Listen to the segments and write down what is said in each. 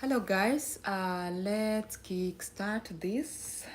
Hello guys, let's kickstart this.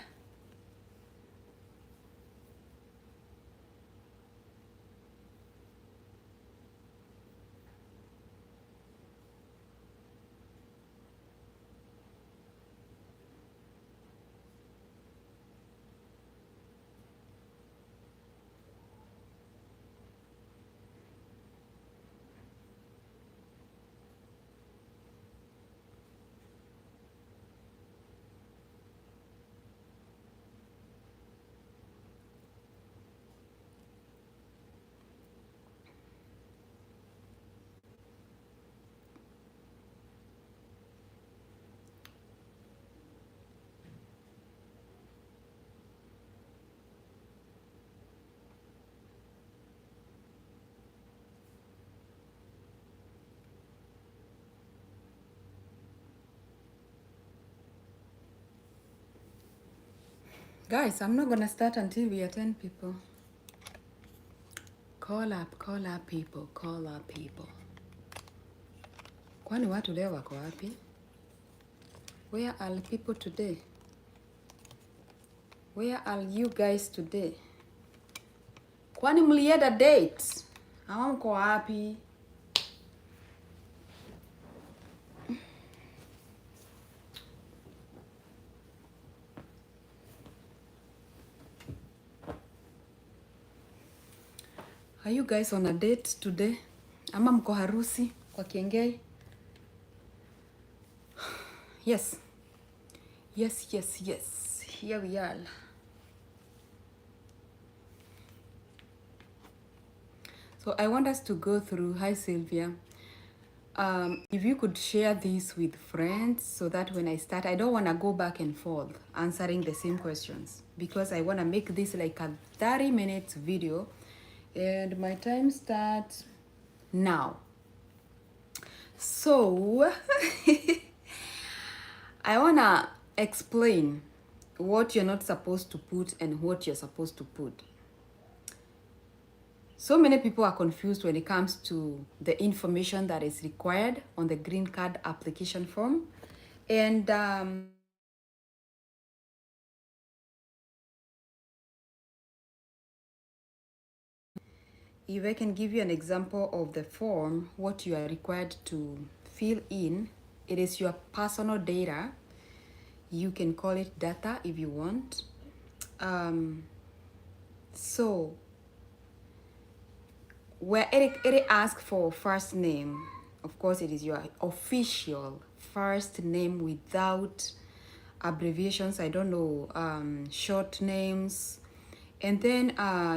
Guys, I'm not gonna start until we are 10 people. Call up people, call up people. Kwani watu leo wako wapi? Where are people today? Where are you guys today? Kwani mlienda date? Ama mko wapi? Are you guys on a date today? Ama mko harusi kwa Kiengei? Yes. Yes. Here we are. So I want us to go through. Hi Sylvia. If you could share this with friends so that when I start, I don't want to go back and forth answering the same questions because I want to make this like a 30-minute video and my time starts now. So I want to explain what you're not supposed to put and what you're supposed to put. So many people are confused when it comes to the information that is required on the green card application form. And if I can give you an example of the form, what you are required to fill in, it is your personal data. You can call it data if you want. So where it asks for first name, of course it is your official first name without abbreviations. I don't know, short names, and then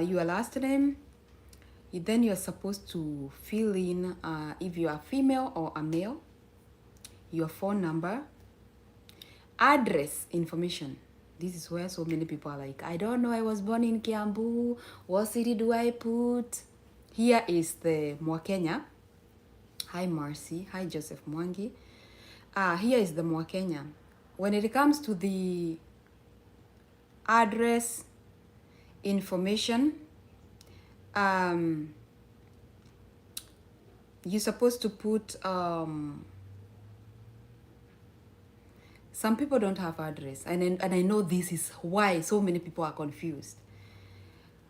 your last name. Then you're supposed to fill in if you are female or a male, your phone number, address information. This is where so many people are like, I don't know, I was born in Kiambu, what city do I put? Here is the Mwakenya. Hi Marcy, hi Joseph Mwangi. Here is the Mwakenya. When it comes to the address information, you're supposed to put some people don't have address, and I know this is why so many people are confused.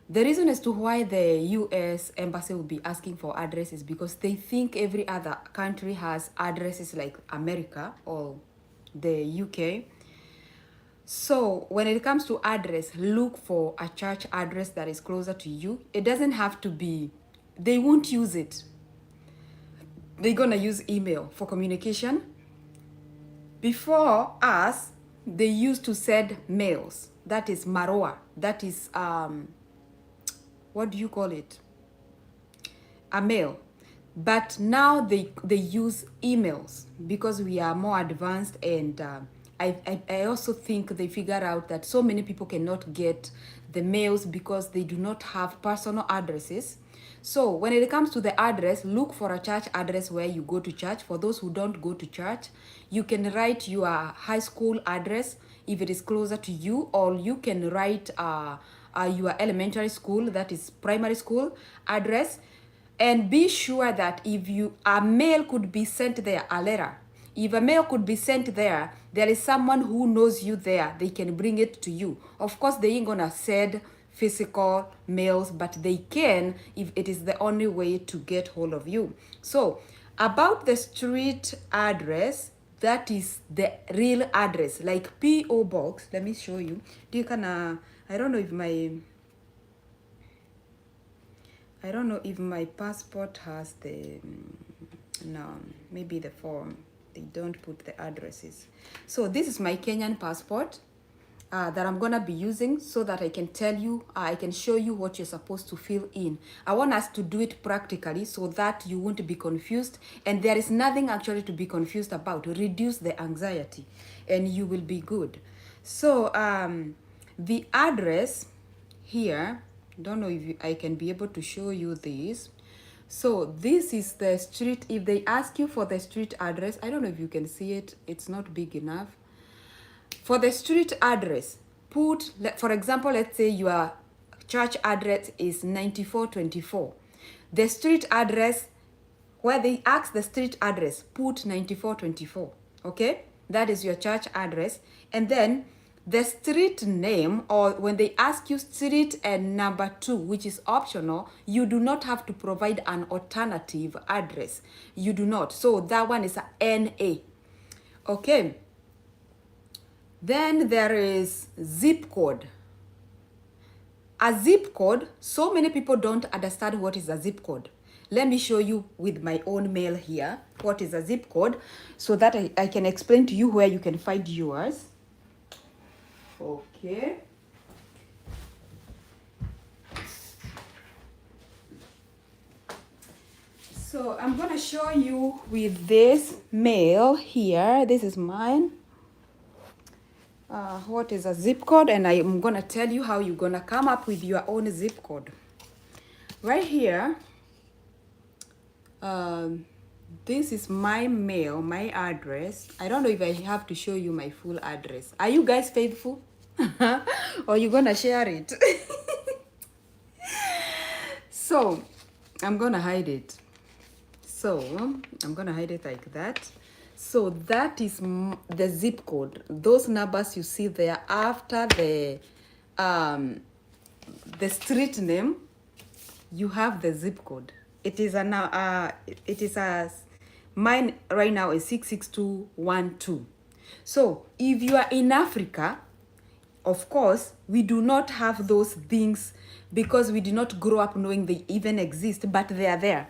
The reason as to why the US embassy will be asking for address is because they think every other country has addresses like America or the UK. So when it comes to address, look for a church address that is closer to you. It doesn't have to be, they won't use it. They're gonna use email for communication. Before us, they used to send mails. That is Maroa. That is, what do you call it? A mail. But now they use emails because we are more advanced, and I also think they figured out that so many people cannot get the mails because they do not have personal addresses. So when it comes to the address, look for a church address where you go to church. For those who don't go to church, you can write your high school address if it is closer to you, or you can write your elementary school, that is primary school address. And be sure that if you a mail could be sent there, a letter. if a mail could be sent there, there is someone who knows you there. They can bring it to you. Of course, they ain't gonna send physical mails, but they can if it is the only way to get hold of you. So about the street address, that is the real address, like PO box. Let me show you. Do you can I don't know if my passport has the no, maybe the form, they don't put the addresses. So this is my Kenyan passport that I'm gonna be using, so that I can tell you, I can show you what you're supposed to fill in. I want us to do it practically so that you won't be confused, and there is nothing actually to be confused about. Reduce the anxiety and you will be good. So the address here, don't know if I can be able to show you this. So this is the street. If they ask you for the street address, I don't know if you can see it, it's not big enough. For the street address, put, for example, let's say your church address is 9424. The street address, where they ask the street address, put 9424. Okay, that is your church address. And then the street name, or when they ask you street and number 2, which is optional, you do not have to provide an alternative address. You do not. So that one is a NA. Okay. Then there is zip code. A zip code, so many people don't understand what is a zip code. Let me show you with my own mail here what is a zip code, so that I can explain to you where you can find yours. Okay. So I'm going to show you with this mail here. This is mine. What is a zip code? And I'm going to tell you how you're going to come up with your own zip code. Right here, this is my mail, my address. I don't know if I have to show you my full address. Are you guys faithful? Or you gonna share it? So I'm gonna hide it. So I'm gonna hide it like that. So that is the zip code. Those numbers you see there after the street name, you have the zip code. It is mine right now is 66212. So if you are in Africa, of course, we do not have those things because we did not grow up knowing they even exist, but they are there.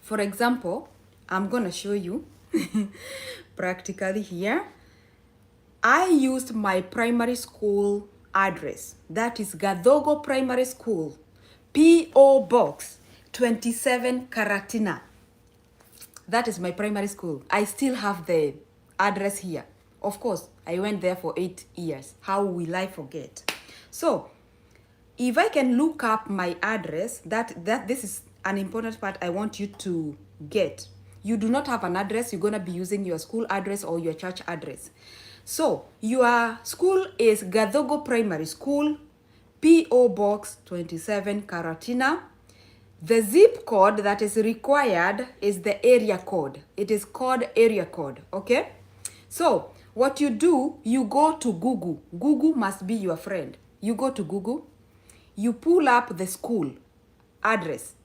For example, I'm gonna show you practically here. I used my primary school address. That is Gadogo Primary School, P.O. Box 27 Karatina. That is my primary school. I still have the address here. Of course, I went there for 8 years. How will I forget? So, if I can look up my address, this is an important part I want you to get. You do not have an address, you're going to be using your school address or your church address. So, your school is Gadogo Primary School, P.O. Box 27 Karatina. The zip code that is required is the area code. It is called area code, okay? So, what you do, you go to Google. Google must be your friend. You go to Google, you pull up the school address.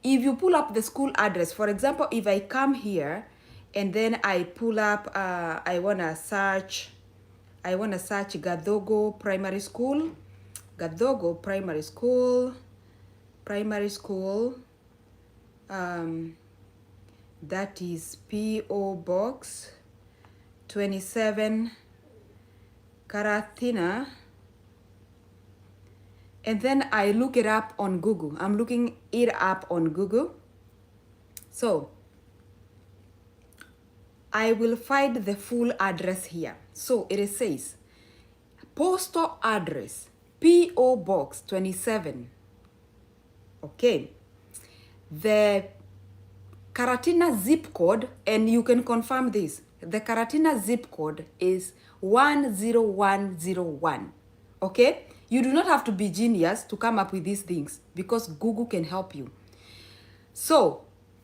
If you pull up the school address, for example, if I come here and then I pull up, I wanna search Gadogo Primary School, Gadogo Primary School, that is P.O. Box 27 Karatina, and then I look it up on Google. I'm looking it up on Google. So I will find the full address here. So it says postal address P.O. Box 27. Okay. The Karatina zip code, and you can confirm this, the Karatina zip code is 10101. Okay? You do not have to be genius to come up with these things because Google can help you. So,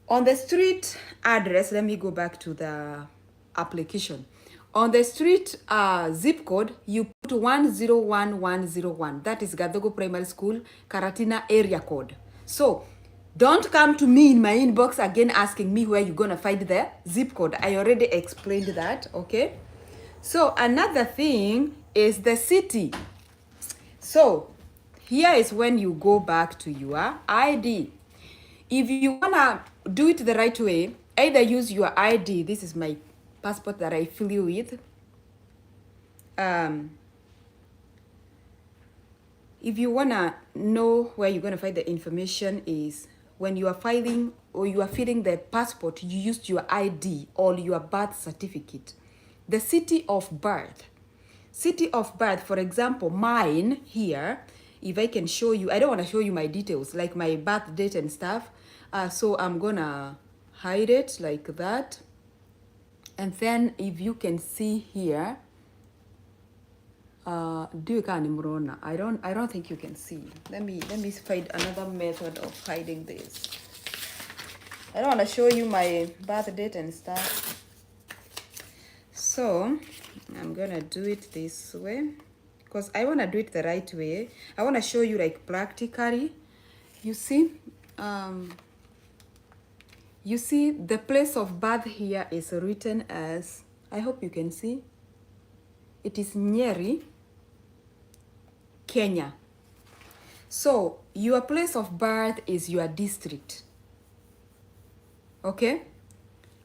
on the street address, let me go back to the application. On the street zip code, you put 101101. That is Gadogo Primary School, Karatina area code. So don't come to me in my inbox again asking me where you're gonna find the zip code. I already explained that, okay? So another thing is the city. So here is when you go back to your ID. If you wanna do it the right way, either use your ID. This is my passport that I fill you with. If you wanna know where you're gonna find the information is when you are filing or you are filling the passport, you used your ID or your birth certificate. The city of birth. City of birth, for example, mine here, if I can show you, I don't want to show you my details, like my birth date and stuff. So I'm gonna hide it like that. And then if you can see here, do you can Murona? I don't think you can see. Let me find another method of hiding this. I don't want to show you my birth date and stuff. So I'm gonna do it this way because I want to do it the right way. I want to show you like practically. You see, the place of birth here is written as, I hope you can see, it is Nyeri, Kenya. So your place of birth is your district. Okay?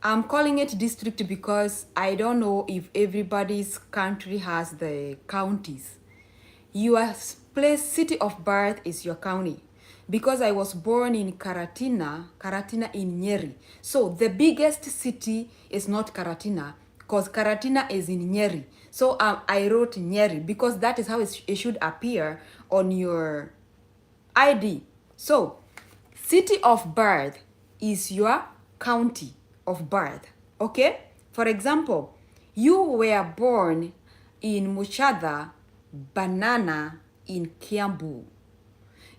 I'm calling it district because I don't know if everybody's country has the counties. Your place, city of birth is your county. Because I was born in Karatina in Nyeri. So the biggest city is not Karatina, because Karatina is in Nyeri. So I wrote Nyeri because that is how it should appear on your ID. So city of birth is your county of birth, okay? For example, you were born in Mushadha, Banana in Kiambu.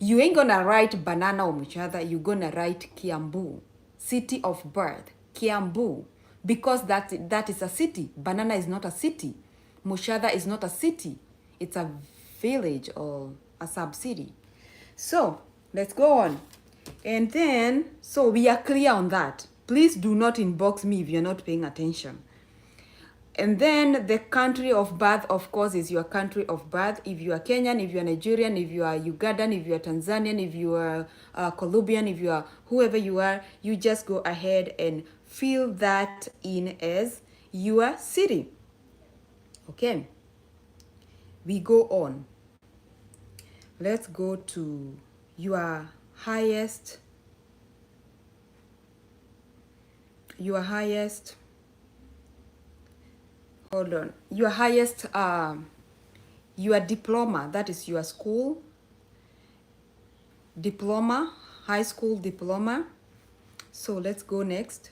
You ain't gonna write Banana or Mushadha, you're gonna write Kiambu. City of birth, Kiambu. Because that is a city. Banana is not a city. Mushadha is not a city. It's a village or a sub-city. So, let's go on. And then, so we are clear on that. Please do not inbox me if you're not paying attention. And then the country of birth, of course, is your country of birth. If you are Kenyan, if you are Nigerian, if you are Ugandan, if you are Tanzanian, if you are Colombian, if you are whoever you are, you just go ahead and fill that in as your city. Okay. We go on. Let's go to your highest, hold on, your highest, your diploma, that is your school diploma, high school diploma. So let's go next.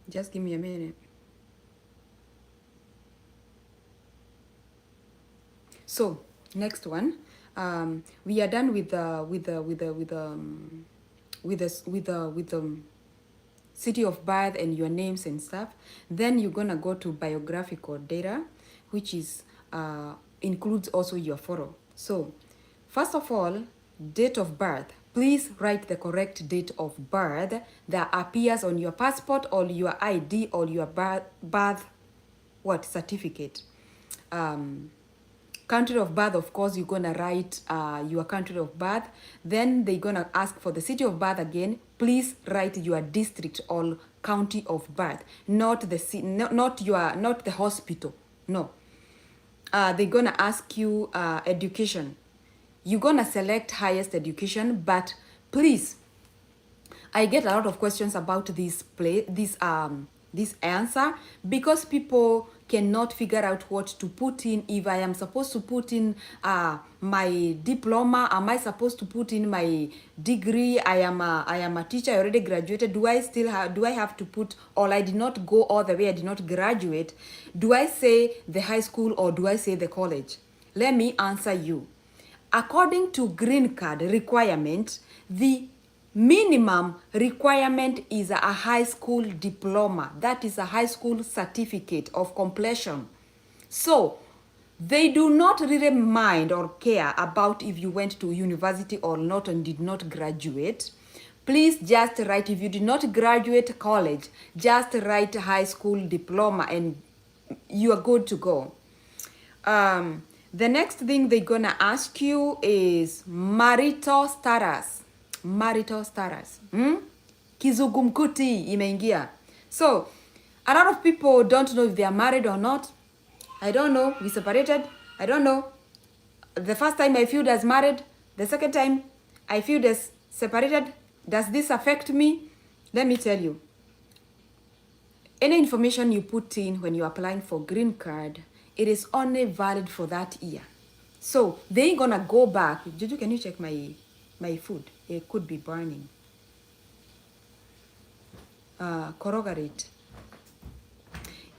Just give me a minute. So next one, we are done with the city of birth and your names and stuff. Then you're gonna go to biographical data, which is includes also your photo. So first of all, date of birth. Please write the correct date of birth that appears on your passport or your ID or your birth certificate. Country of birth, of course, you're gonna write your country of birth. Then they're gonna ask for the city of birth again. Please write your district or county of birth, not the hospital. No. They're gonna ask you education. You're gonna select highest education, but please, I get a lot of questions about this answer because people cannot figure out what to put in. If I am supposed to put in my diploma, am I supposed to put in my degree? I am a teacher, I already graduated. Do I have to put, or I did not go all the way, I did not graduate? Do I say the high school or do I say the college? Let me answer you. According to green card requirement, the minimum requirement is a high school diploma. That is a high school certificate of completion. So they do not really mind or care about if you went to university or not and did not graduate. Please just write, if you did not graduate college, just write high school diploma and you are good to go. The next thing they're gonna ask you is marital status. Marital status. Kizungumkuti imeingia. So, a lot of people don't know if they are married or not. I don't know. We separated. I don't know. The first time I feel as married. The second time I feel as separated. Does this affect me? Let me tell you. Any information you put in when you're applying for green card, it is only valid for that year. So they ain't gonna go back. Juju, can you check my food? It could be burning. Corroborate.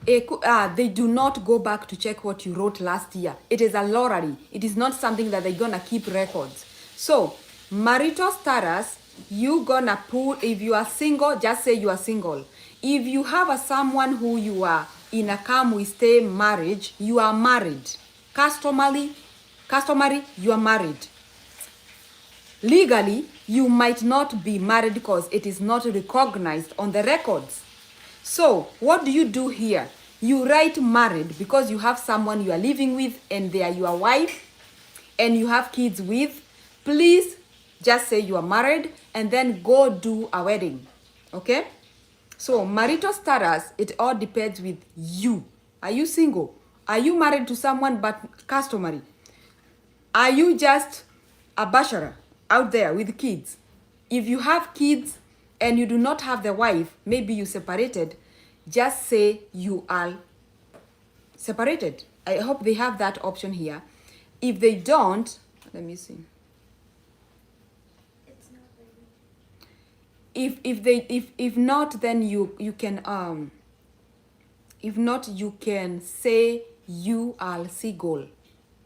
They do not go back to check what you wrote last year. It is a lottery. It is not something that they're gonna keep records. So marital status, you gonna put, if you are single, just say you are single. If you have someone who you are in a come we stay marriage, you are married. Customary, you are married. Legally, you might not be married because it is not recognized on the records. So, what do you do here? You write married because you have someone you are living with and they are your wife and you have kids with. Please just say you are married and then go do a wedding. Okay? So, marital status, it all depends with you. Are you single? Are you married to someone but customary? Are you just a bachelor out there with kids? If you have kids and you do not have the wife, maybe you separated, just say you are separated. I hope they have that option here. If they don't, let me see. If not, then you can if not, you can say you are single.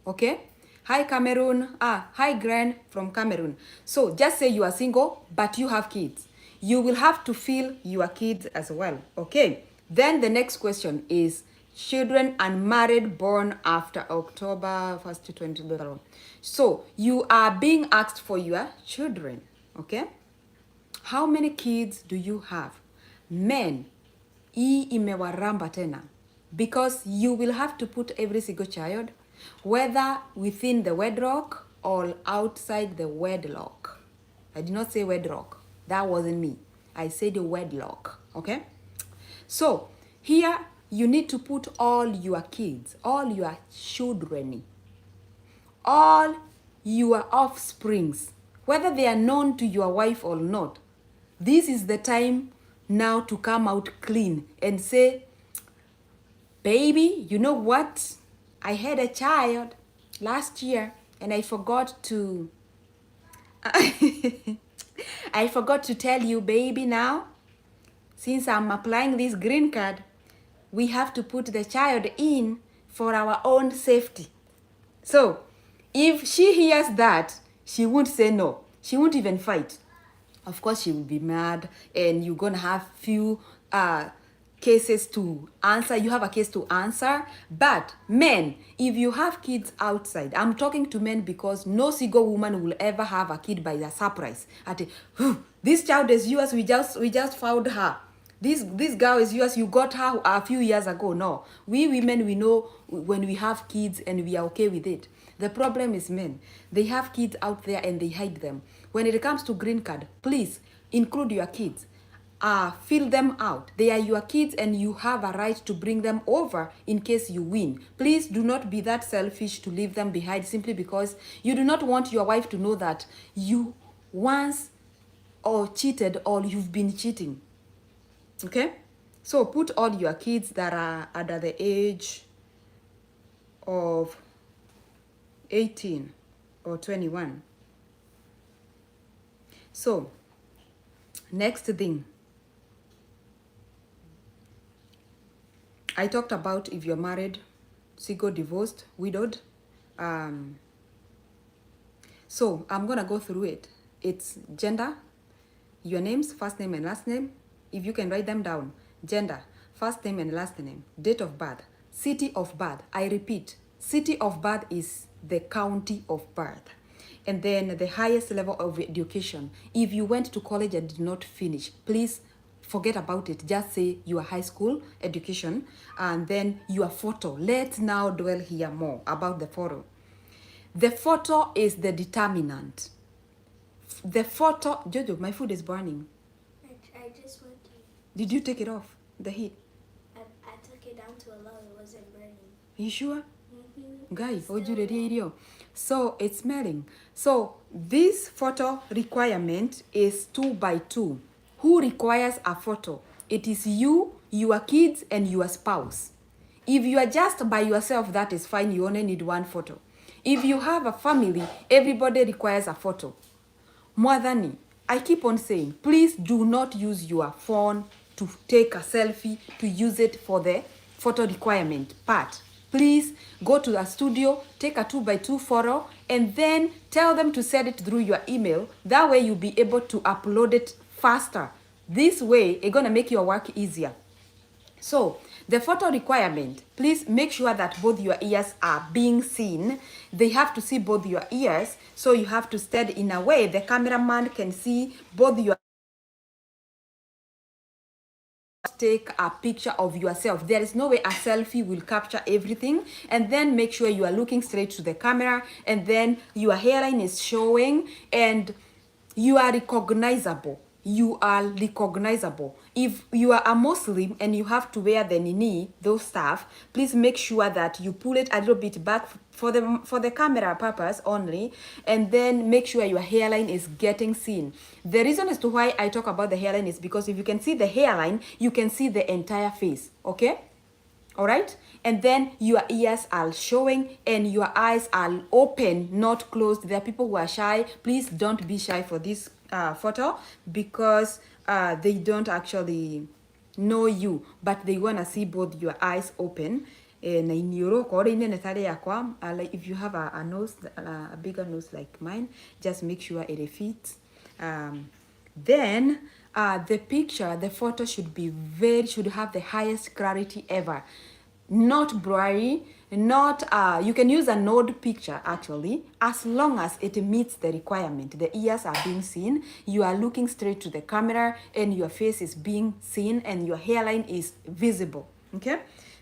Okay? Hi Cameroon. Hi Gran from Cameroon. So just say you are single, but you have kids. You will have to fill your kids as well. Okay? Then the next question is children unmarried born after October 1st to 20. So you are being asked for your children. Okay? How many kids do you have? Men, hii imewaramba tena. Because you will have to put every single child, whether within the wedlock or outside the wedlock. I did not say wedlock. That wasn't me. I said the wedlock. Okay? So, here you need to put all your kids, all your children, all your offsprings, whether they are known to your wife or not. This is the time now to come out clean and say, baby, you know what? I had a child last year and I forgot to I forgot to tell you, baby, now. Since I'm applying this green card, we have to put the child in for our own safety. So, if she hears that, she won't say no. She won't even fight. Of course, she will be mad and you're going to have few cases to answer. You have a case to answer. But men, if you have kids outside, I'm talking to men because no single woman will ever have a kid by a surprise. This child is yours, we just found her. This girl is yours, you got her a few years ago. No. We women, we know when we have kids and we are okay with it. The problem is men. They have kids out there and they hide them. When it comes to green card, please include your kids. Fill them out. They are your kids and you have a right to bring them over in case you win. Please do not be that selfish to leave them behind simply because you do not want your wife to know that you once or cheated or you've been cheating. Okay? So put all your kids that are under the age of 18 or 21. So next thing, I talked about if you're married, single, divorced, widowed. So I'm gonna go through it. It's gender, your names, first name and last name. If you can write them down. Gender, first name and last name, date of birth, city of birth. I repeat, city of birth is the county of birth. And then the highest level of education. If you went to college and did not finish, please forget about it. Just say your high school education and then your photo. Let's now dwell here more about the photo. The photo is the determinant. The photo, Jojo, my food is burning. I just went to. Did you take it off? The heat? I took it down to a low. It wasn't burning. You sure? Mm-hmm. Guys, so it's smelling. So this photo requirement is 2 by 2. Who requires a photo? It is you, your kids, and your spouse. If you are just by yourself, that is fine. You only need one photo. If you have a family, everybody requires a photo. Mwadhani, I keep on saying, please do not use your phone to take a selfie, to use it for the photo requirement part. Please go to a studio, take a 2 by 2 photo, and then tell them to send it through your email. That way you'll be able to upload it faster. This way, it's gonna make your work easier. So, the photo requirement, please make sure that both your ears are being seen. They have to see both your ears, so you have to stand in a way the cameraman can see both your take a picture of yourself. There is no way a selfie will capture everything. And then make sure you are looking straight to the camera, and then your hairline is showing and you are recognizable. You are recognizable. If you are a Muslim and you have to wear the nini, those stuff, please make sure that you pull it a little bit back for the camera purpose only, and then make sure your hairline is getting seen. The reason as to why I talk about the hairline is because if you can see the hairline, you can see the entire face, okay? All right, and then your ears are showing and your eyes are open, not closed. There are people who are shy. Please don't be shy for this photo, because they don't actually know you, but they want to see both your eyes open. Like if you have a nose, a bigger nose like mine, just make sure it fits. Then the picture, the photo should have the highest clarity ever. Not blurry, not you can use a node picture actually, as long as it meets the requirement. The ears are being seen, you are looking straight to the camera, and your face is being seen, and your hairline is visible. Okay.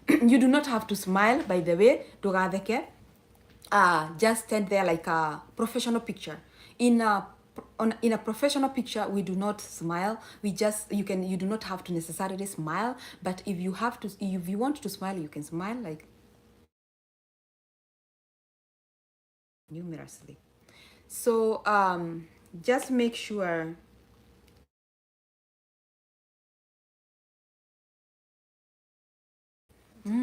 You do not have to smile, by the way. Just stand there like a professional picture. In a professional picture, we do not smile. You do not have to necessarily smile, but if you want to smile, you can smile like numerously. So just make sure let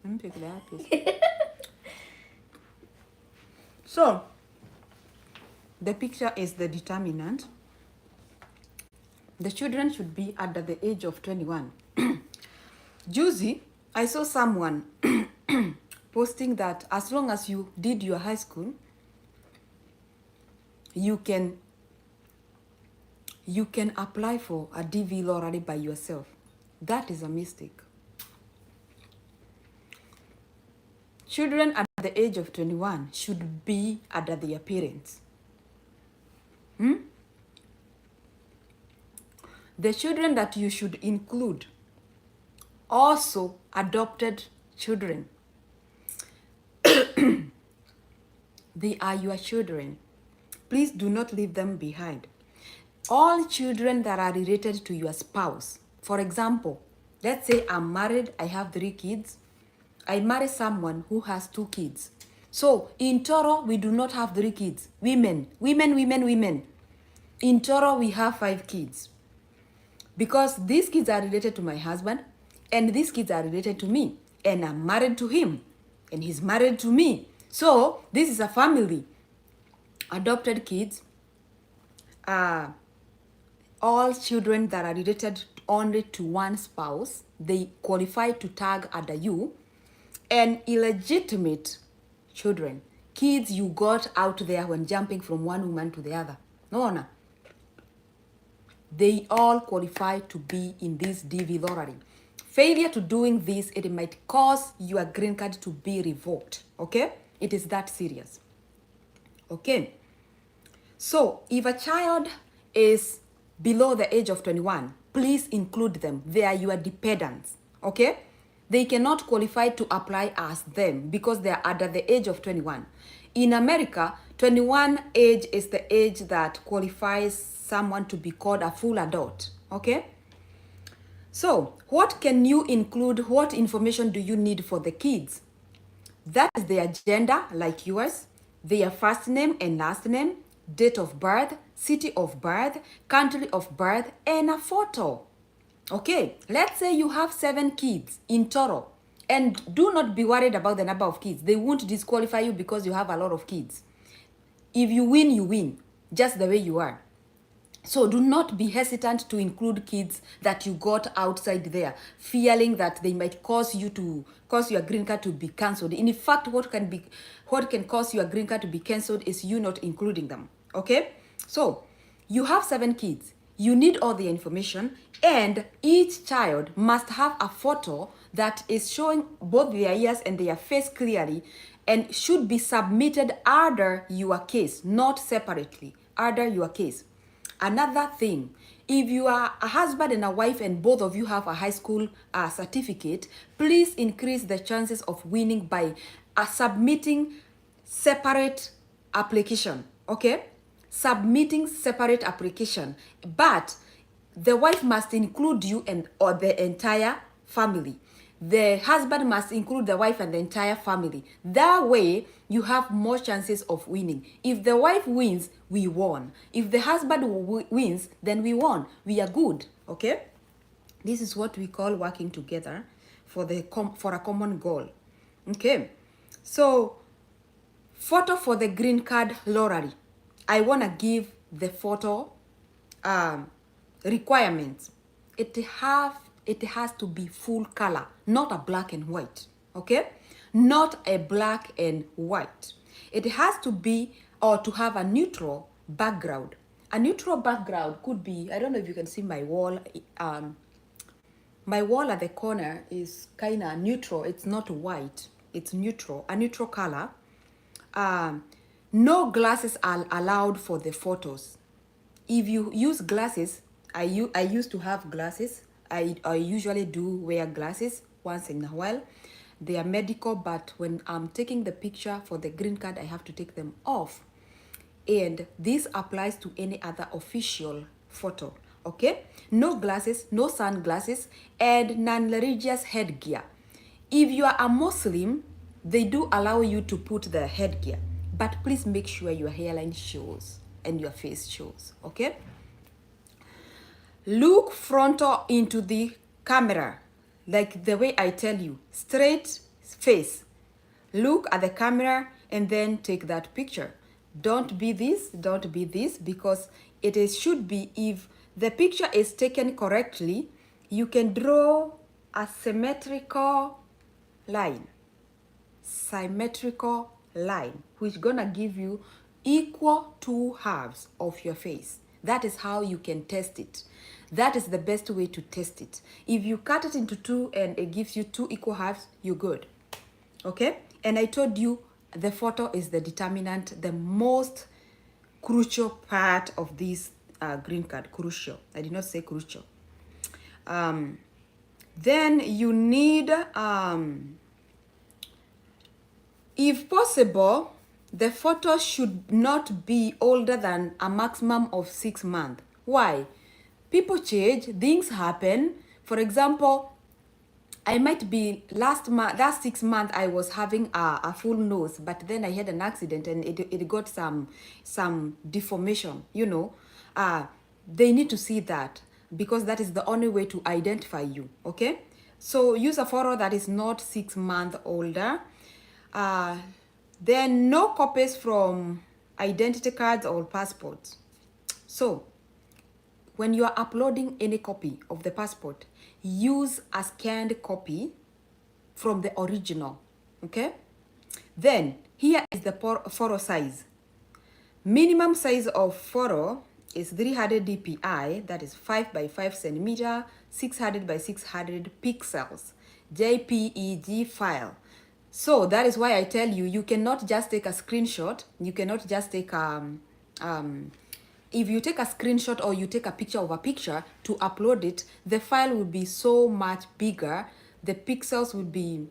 me take that piece. So the picture is the determinant. The children should be under the age of 21. Juicy, I saw someone posting that as long as you did your high school, you can apply for a DV lottery by yourself. That is a mistake. Children at the age of 21 should be under their parents. The children that you should include, also adopted children. They are your children. Please do not leave them behind. All children that are related to your spouse. For example, let's say I'm married, I have 3 kids. I marry someone who has 2 kids. So in Toro, we do not have 3 kids. Women. In Toro, we have 5 kids. because these kids are related to my husband, and these kids are related to me, and I'm married to him, and he's married to me. So this is a family. Adopted kids are all children that are related only to one spouse. They qualify to tag under you. And illegitimate children, kids you got out there when jumping from one woman to the other, no, they all qualify to be in this DV lottery. Failure to doing this, it might cause your green card to be revoked. Okay, it is that serious. Okay, so if a child is below the age of 21, please include them. They are your dependents. Okay, they cannot qualify to apply as them because they are under the age of 21. In America, 21 age is the age that qualifies someone to be called a full adult. Okay, so what can you include? What information do you need for the kids? That is their gender, like yours, their first name and last name, date of birth, city of birth, country of birth, and a photo. Okay, let's say you have 7 kids in total, and do not be worried about the number of kids. They won't disqualify you because you have a lot of kids. If you win, just the way you are. So do not be hesitant to include kids that you got outside there, fearing that they might cause your green card to be cancelled. In fact, what can cause your green card to be cancelled is you not including them. Okay? So you have 7 kids. You need all the information, and each child must have a photo that is showing both their ears and their face clearly, and should be submitted under your case, not separately, under your case. Another thing, if you are a husband and a wife and both of you have a high school certificate, please increase the chances of winning by submitting separate application. Okay, submitting separate application, but the wife must include you and or the entire family. The husband must include the wife and the entire family. That way, you have more chances of winning. If the wife wins, we won. If the husband wins, then we won. We are good. Okay? This is what we call working together for a common goal. Okay? So, photo for the green card lottery. I want to give the photo requirements. It has to be full color, not a black and white. Okay, not a black and white. It has to be, or to have a neutral background. A neutral background could be, I don't know if you can see my wall. My wall at the corner is kind of neutral. It's not white, it's neutral, a neutral color. No glasses are allowed for the photos. If you use glasses, I used to have glasses. I usually do wear glasses once in a while. They are medical, but when I'm taking the picture for the green card, I have to take them off. And this applies to any other official photo. Okay? No glasses, no sunglasses, and non-religious headgear. If you are a Muslim, they do allow you to put the headgear, but please make sure your hairline shows and your face shows. Okay? Look frontal into the camera, like the way I tell you, straight face. Look at the camera and then take that picture. Don't be this, because should be, if the picture is taken correctly, you can draw a symmetrical line, which gonna give you equal 2 halves of your face. That is how you can test it. That is the best way to test it. If you cut it into 2 and it gives you 2 equal halves, you're good. Okay? And I told you the photo is the determinant, the most crucial part of this green card. Crucial. I did not say crucial. Then you need, if possible, the photo should not be older than a maximum of 6 months. Why? People change, things happen. For example, I might be last 6 months I was having a full nose, but then I had an accident and it got some deformation, you know. They need to see that. because that is the only way to identify you, okay? So use a photo that is not 6 months older. Then no copies from identity cards or passports. So when you are uploading any copy of the passport, use a scanned copy from the original, okay? Then here is the photo size. Minimum size of photo is 300 dpi, that is 5 by 5 centimeter, 600 by 600 pixels, JPEG file. So that is why I tell you, you cannot just take a screenshot. You cannot just take if you take a screenshot or you take a picture of a picture to upload it, the file will be so much bigger. The pixels will be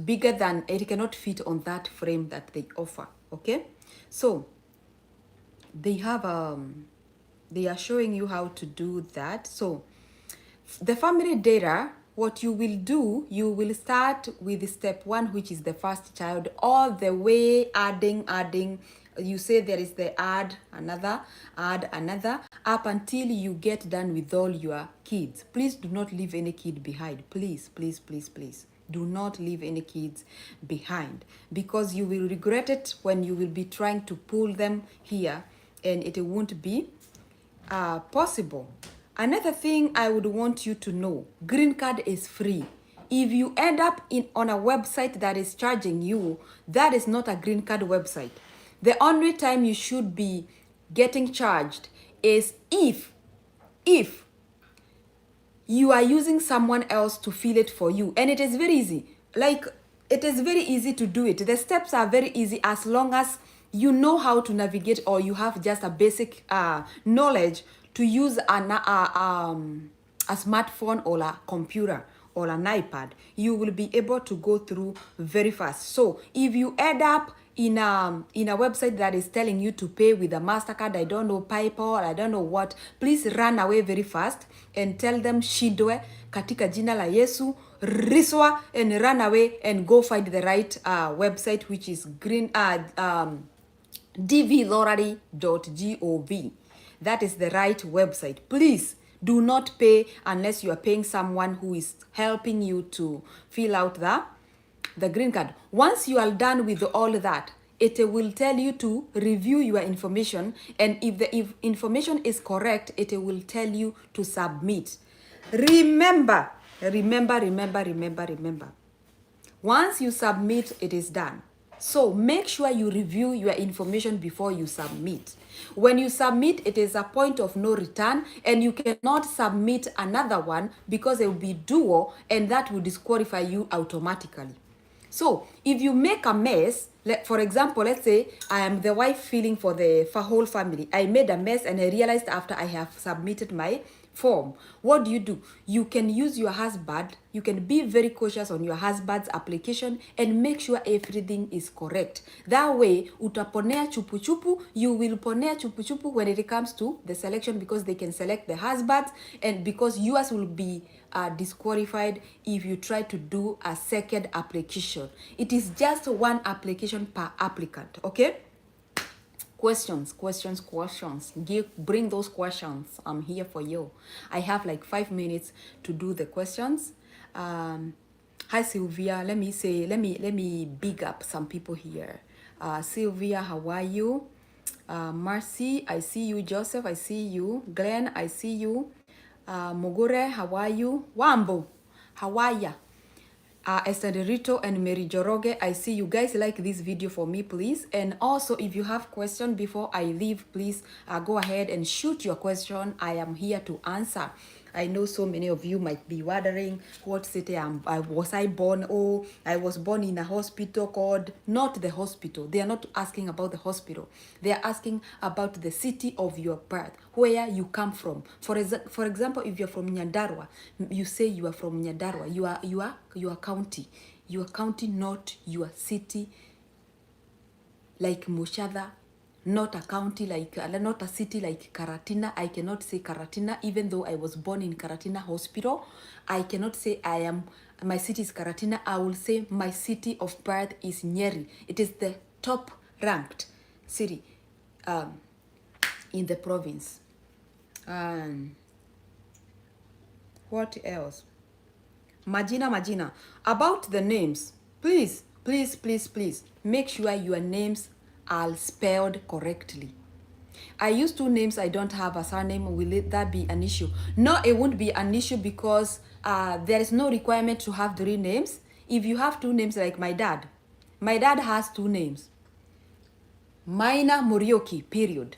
bigger than, it cannot fit on that frame that they offer, okay? So they have they are showing you how to do that. So the family data, what you will do, you will start with step 1, which is the first child, all the way adding. You say there is the add another, up until you get done with all your kids. Please do not leave any kid behind. Please do not leave any kids behind, because you will regret it when you will be trying to pull them here and it won't be possible. Another thing I would want you to know, green card is free. If you end up on a website that is charging you, that is not a green card website. The only time you should be getting charged is if you are using someone else to fill it for you. And it is very easy. Like, it is very easy to do it. The steps are very easy as long as you know how to navigate, or you have just a basic knowledge to use a smartphone or a computer or an iPad. You will be able to go through very fast. So if you end up in a website that is telling you to pay with a MasterCard, I don't know, PayPal, I don't know what, please run away very fast and tell them shidwe katika jina la Yesu, riswa, and run away and go find the right website, which is dvlorary.gov. That is the right website. Please do not pay unless you are paying someone who is helping you to fill out the green card. Once you are done with all that, it will tell you to review your information, and if the information is correct, it will tell you to submit. Remember, once you submit, it is done. So make sure you review your information before you submit. When you submit, it is a point of no return, and you cannot submit another one because it will be dual, and that will disqualify you automatically. So if you make a mess, for example, let's say I am the wife filling for the whole family. I made a mess and I realized after I have submitted my form. What do? You can use your husband. You can be very cautious on your husband's application and make sure everything is correct. That way, utaponea chupu chupu. You will ponea chupu chupu when it comes to the selection, because they can select the husbands, and because yours will be disqualified if you try to do a second application. It is just one application per applicant, okay? Questions. Bring those questions. I'm here for you. I have like 5 minutes to do the questions. Hi Sylvia. Let me big up some people here. Sylvia, how are you? Marcy, I see you. Joseph, I see you. Glenn, I see you. Mogure, how are you? Wambo, how are ya? Esther Derito and Mary Joroge, I see you guys like this video for me, please. And also, if you have question before I leave, please go ahead and shoot your question. I am here to answer. I know so many of you might be wondering what city was I born. Oh, I was born in a hospital called, not the hospital. They are not asking about the hospital. They are asking about the city of your birth, where you come from. For example, if you're from Nyandarua, you say you are from Nyandarua. You are county. Your county, not your city, like Moshada. Not a county like, not a city like Karatina. I cannot say Karatina, even though I was born in Karatina Hospital. I cannot say my city is Karatina. I will say my city of birth is Nyeri. It is the top ranked city in the province. What else? Majina. About the names, please, make sure your names are spelled correctly. I use two names, I don't have a surname. Will that be an issue? No, it won't be an issue because there is no requirement to have three names. If you have two names like my dad has two names. Maina Morioki, period.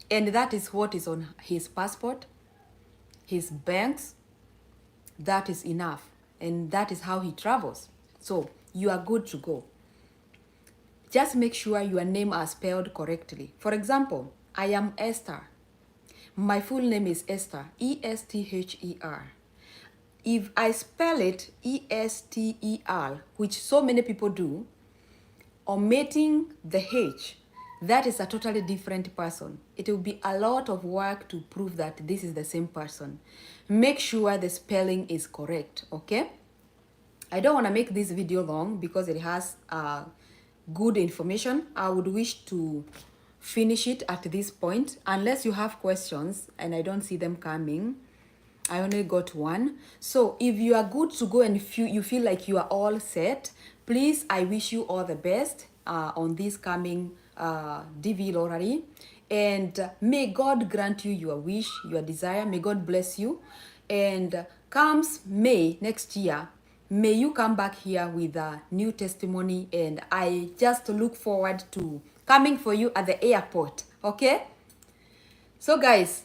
And that is what is on his passport, his banks. That is enough. And that is how he travels. So you are good to go. Just make sure your name are spelled correctly. For example, I am Esther. My full name is Esther, E-S-T-H-E-R. If I spell it E-S-T-E-R, which so many people do, omitting the H, that is a totally different person. It will be a lot of work to prove that this is the same person. Make sure the spelling is correct, okay? I don't want to make this video long because it has good information. I would wish to finish it at this point unless you have questions, and I don't see them coming. I only got one. So if you are good to go and you feel like you are all set, please, I wish you all the best on this coming DV lottery. And may God grant you your wish, your desire. May God bless you. And comes May next year, may you come back here with a new testimony. And I just look forward to coming for you at the airport. Okay? So guys,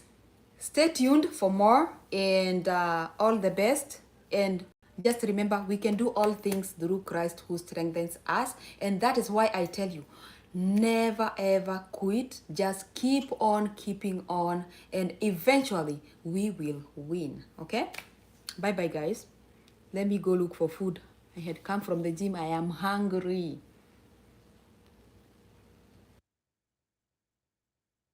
stay tuned for more, and all the best. And just remember, we can do all things through Christ who strengthens us. And that is why I tell you, never ever quit. Just keep on keeping on, and eventually we will win. Okay? Bye bye guys. Let me go look for food. I had come from the gym. I am hungry.